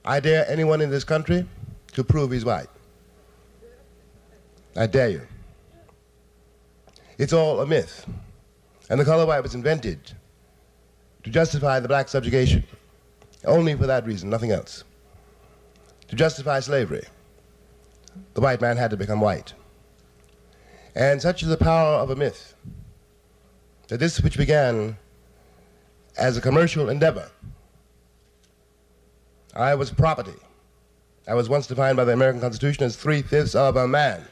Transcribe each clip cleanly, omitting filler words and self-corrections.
I dare anyone in this country to prove he's white. I dare you. It's all a myth. And the color white was invented to justify the black subjugation. Only for that reason, nothing else. To justify slavery, the white man had to become white. And such is the power of a myth that this which began as a commercial endeavor, I was property. I was once defined by the American Constitution as 3/5 of a man.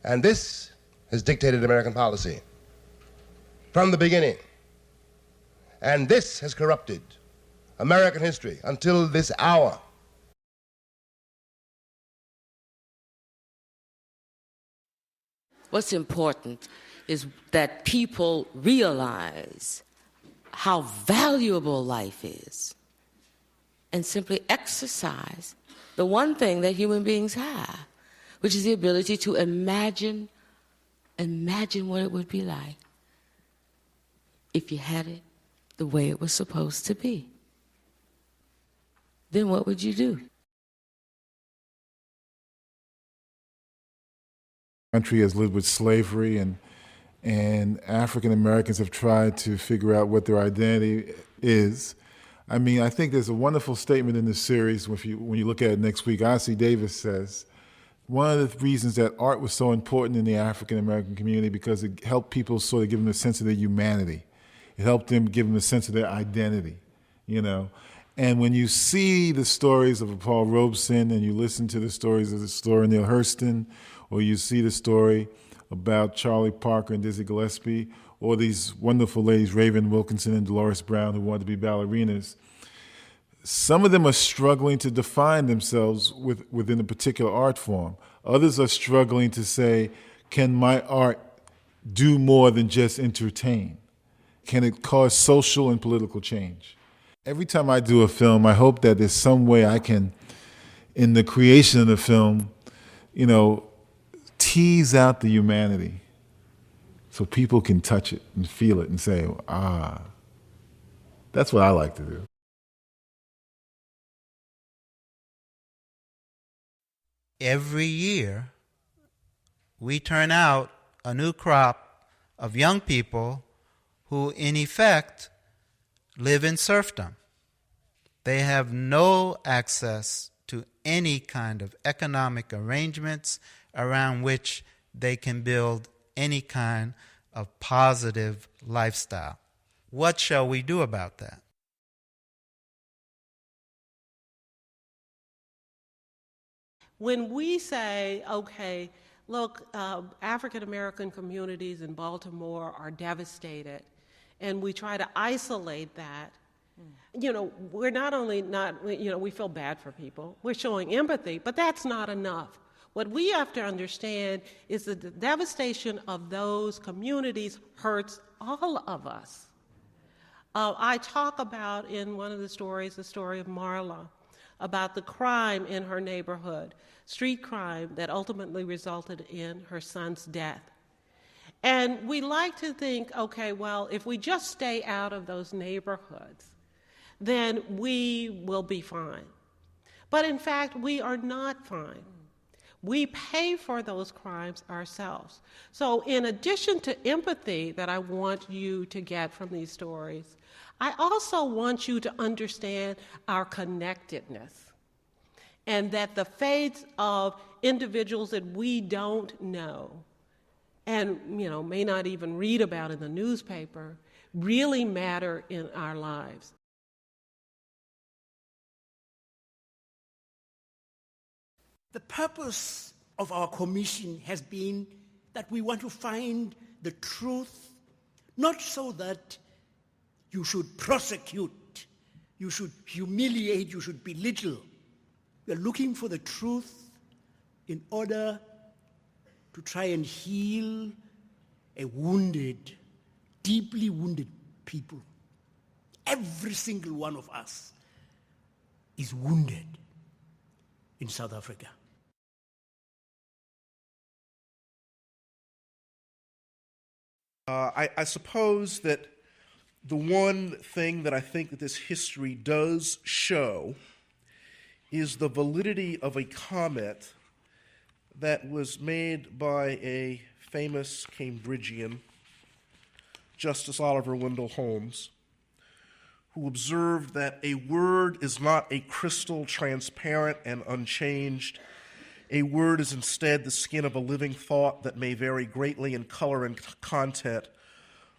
And this has dictated American policy from the beginning. And this has corrupted American history until this hour. What's important is that people realize how valuable life is and simply exercise the one thing that human beings have, which is the ability to imagine what it would be like if you had it the way it was supposed to be. Then what would you do? Country has lived with slavery, and African Americans have tried to figure out what their identity is. I mean, I think there's a wonderful statement in this series when you look at it next week. R.C. Davis says, one of the reasons that art was so important in the African American community because it helped people sort of give them a sense of their humanity. It helped them give them a sense of their identity, you know. And when you see the stories of Paul Robeson and you listen to the stories of the story of Neil Hurston, or you see the story about Charlie Parker and Dizzy Gillespie, or these wonderful ladies, Raven Wilkinson and Dolores Brown, who wanted to be ballerinas, some of them are struggling to define themselves within a particular art form. Others are struggling to say, can my art do more than just entertain? Can it cause social and political change? Every time I do a film, I hope that there's some way I can, in the creation of the film, you know, tease out the humanity so people can touch it and feel it and say, ah, that's what I like to do. Every year, we turn out a new crop of young people who, in effect, live in serfdom. They have no access to any kind of economic arrangements around which they can build any kind of positive lifestyle. What shall we do about that? When we say, okay, look, African-American communities in Baltimore are devastated, and we try to isolate that, you know, we're not only not, you know, we feel bad for people, we're showing empathy, but that's not enough. What we have to understand is that the devastation of those communities hurts all of us. I talk about in one of the stories, the story of Marla, about the crime in her neighborhood, street crime that ultimately resulted in her son's death. And we like to think, okay, well, if we just stay out of those neighborhoods, then we will be fine. But in fact, we are not fine. We pay for those crimes ourselves. So in addition to empathy that I want you to get from these stories, I also want you to understand our connectedness, and that the fates of individuals that we don't know and, you know, may not even read about in the newspaper really matter in our lives. The purpose of our commission has been that we want to find the truth, not so that you should prosecute, you should humiliate, you should belittle. We're looking for the truth in order to try and heal a wounded, deeply wounded people. Every single one of us is wounded in South Africa. I suppose that the one thing that I think that this history does show is the validity of a comment that was made by a famous Cambridgian, Justice Oliver Wendell Holmes, who observed that a word is not a crystal, transparent, and unchanged. A word is instead the skin of a living thought that may vary greatly in color and content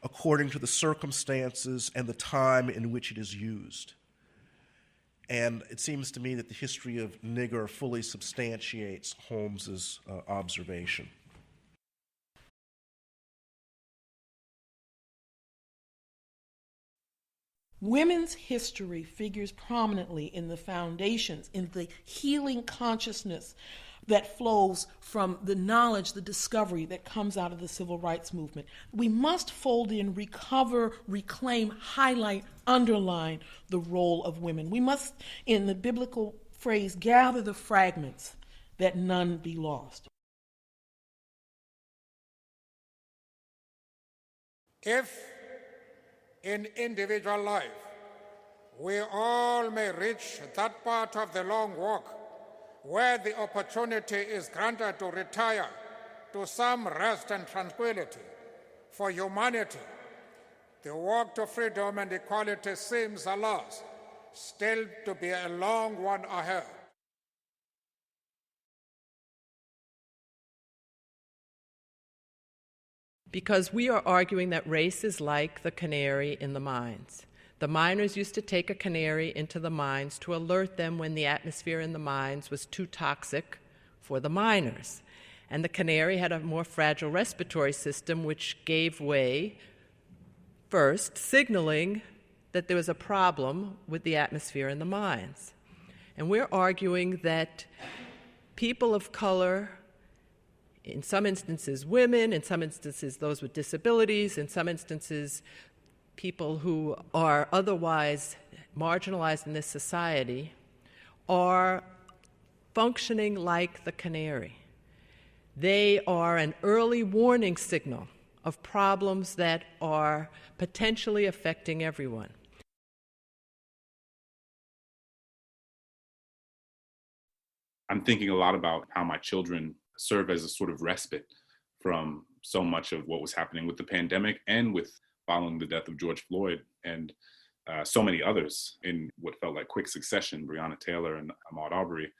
according to the circumstances and the time in which it is used. And it seems to me that the history of nigger fully substantiates Holmes's observation. Women's history figures prominently in the foundations, in the healing consciousness that flows from the knowledge, the discovery that comes out of the civil rights movement. We must fold in, recover, reclaim, highlight, underline the role of women. We must, in the biblical phrase, gather the fragments that none be lost. If in individual life we all may reach that part of the long walk where the opportunity is granted to retire to some rest and tranquility for humanity, the walk to freedom and equality seems, alas, still to be a long one ahead. Because we are arguing that race is like the canary in the mines. The miners used to take a canary into the mines to alert them when the atmosphere in the mines was too toxic for the miners. And the canary had a more fragile respiratory system which gave way first, signaling that there was a problem with the atmosphere in the mines. And we're arguing that people of color, in some instances women, in some instances those with disabilities, in some instances people who are otherwise marginalized in this society, are functioning like the canary. They are an early warning signal of problems that are potentially affecting everyone. I'm thinking a lot about how my children serve as a sort of respite from so much of what was happening with the pandemic and with following the death of George Floyd and so many others in what felt like quick succession, Breonna Taylor and Ahmaud Arbery,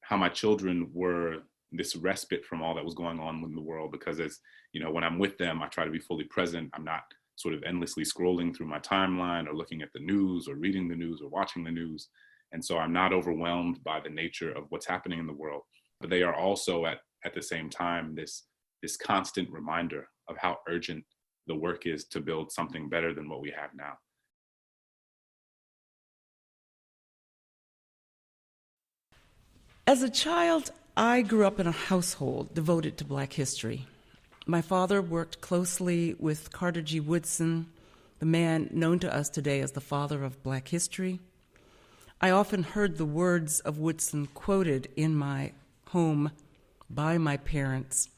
how my children were this respite from all that was going on in the world. Because as you know, when I'm with them, I try to be fully present. I'm not sort of endlessly scrolling through my timeline or looking at the news or reading the news or watching the news. And so I'm not overwhelmed by the nature of what's happening in the world. But they are also at the same time this constant reminder of how urgent the work is to build something better than what we have now. As a child, I grew up in a household devoted to Black history. My father worked closely with Carter G. Woodson, the man known to us today as the father of Black history. I often heard the words of Woodson quoted in my home by my parents.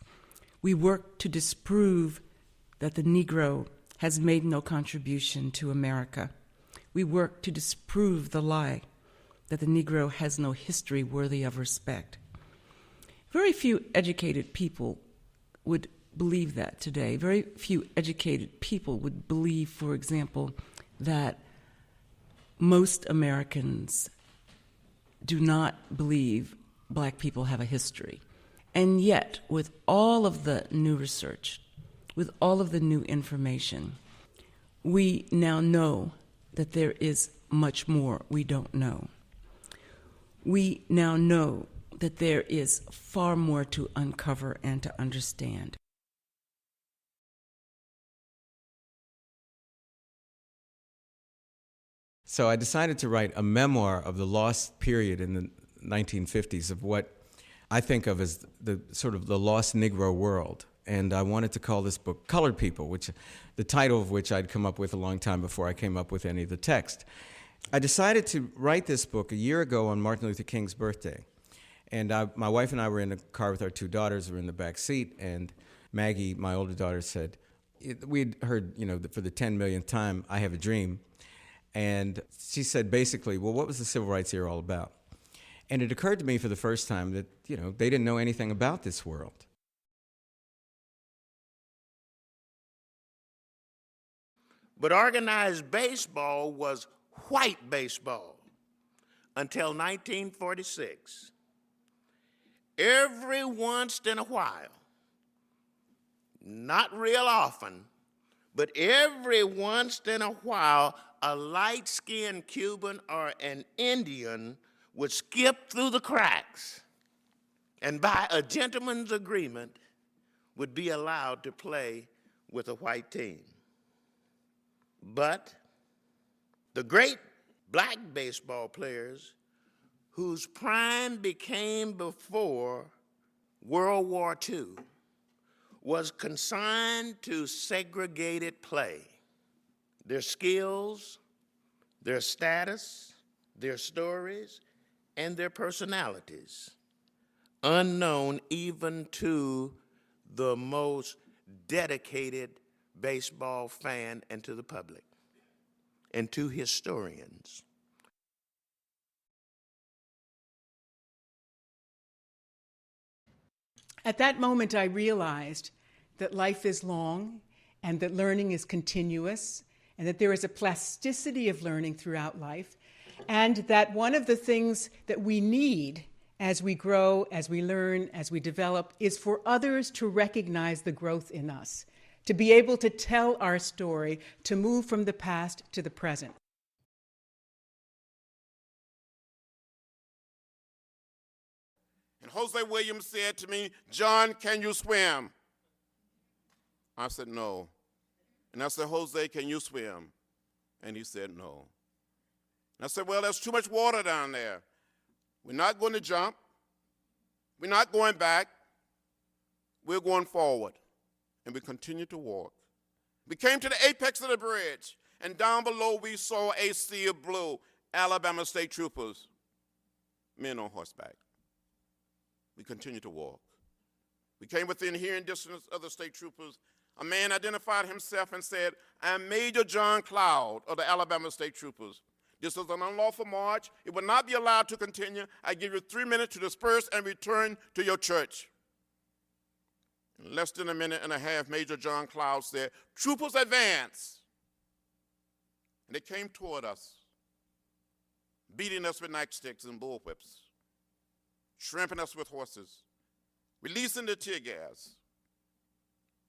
We work to disprove that the Negro has made no contribution to America. We work to disprove the lie that the Negro has no history worthy of respect. Very few educated people would believe that today. Very few educated people would believe, for example, that most Americans do not believe Black people have a history. And yet, with all of the new research, with all of the new information, we now know that there is much more we don't know. We now know that there is far more to uncover and to understand. So I decided to write a memoir of the lost period in the 1950s of what I think of as the sort of the lost Negro world. And I wanted to call this book Colored People, which the title of which I'd come up with a long time before I came up with any of the text. I decided to write this book a year ago on Martin Luther King's birthday. And my wife and I were in a car with our two daughters. We were in the back seat, and Maggie, my older daughter, said, we'd heard, for the 10 millionth time, I Have a Dream. And she said basically, well, what was the civil rights era all about? And it occurred to me for the first time that, you know, they didn't know anything about this world. But organized baseball was white baseball until 1946. Every once in a while, not real often, but every once in a while, a light-skinned Cuban or an Indian would skip through the cracks and by a gentleman's agreement would be allowed to play with a white team. But the great black baseball players whose prime became before World War II was consigned to segregated play. Their skills, their status, their stories, and their personalities, unknown even to the most dedicated baseball fan and to the public and to historians. At that moment, I realized that life is long and that learning is continuous and that there is a plasticity of learning throughout life, and that one of the things that we need as we grow, as we learn, as we develop, is for others to recognize the growth in us, to be able to tell our story, to move from the past to the present. And Jose Williams said to me, "John, can you swim?" I said, "No." And I said, "Jose, can you swim?" And he said, "No." And I said, "Well, there's too much water down there. We're not going to jump. We're not going back. We're going forward." And we continued to walk. We came to the apex of the bridge, and down below we saw a sea of blue, Alabama state troopers, men on horseback. We continued to walk. We came within hearing distance of the state troopers. A man identified himself and said, "I'm Major John Cloud of the Alabama State Troopers. This is an unlawful march. It will not be allowed to continue. I give you 3 minutes to disperse and return to your church." In less than a minute and a half, Major John Cloud said, "Troopers, advance." And they came toward us, beating us with nightsticks and bullwhips, trampling us with horses, releasing the tear gas.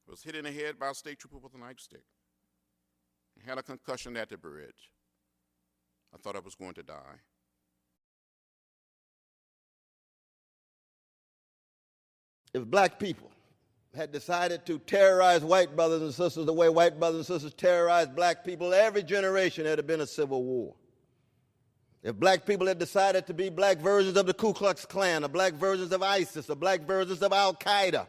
Was hit in the head by a state trooper with a nightstick. Had a concussion at the bridge. I thought I was going to die. If black people had decided to terrorize white brothers and sisters the way white brothers and sisters terrorized black people, every generation there had been a civil war. If black people had decided to be black versions of the Ku Klux Klan, or black versions of ISIS, or black versions of Al-Qaeda,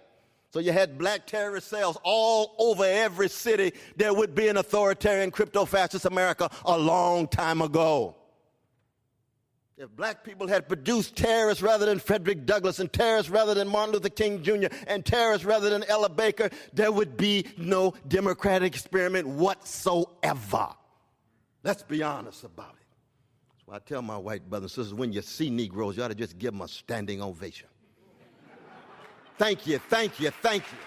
so you had black terrorist cells all over every city, there would be an authoritarian crypto-fascist America a long time ago. If black people had produced terrorists rather than Frederick Douglass, and terrorists rather than Martin Luther King Jr., and terrorists rather than Ella Baker, there would be no democratic experiment whatsoever. Let's be honest about it. That's why I tell my white brothers and sisters, when you see Negroes, you ought to just give them a standing ovation. Thank you, thank you, thank you.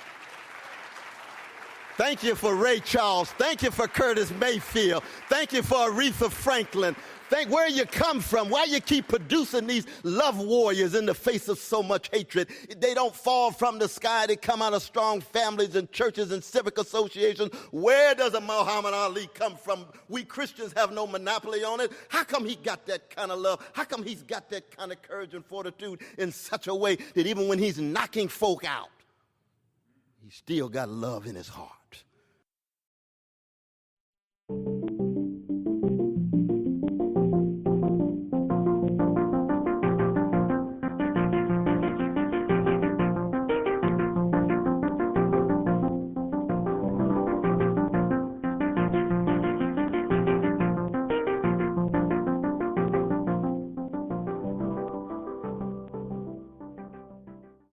Thank you for Ray Charles. Thank you for Curtis Mayfield. Thank you for Aretha Franklin. Thank where you come from, why you keep producing these love warriors in the face of so much hatred. They don't fall from the sky. They come out of strong families and churches and civic associations. Where does a Muhammad Ali come from? We Christians have no monopoly on it. How come he got that kind of love? How come he's got that kind of courage and fortitude in such a way that even when he's knocking folk out, he's still got love in his heart?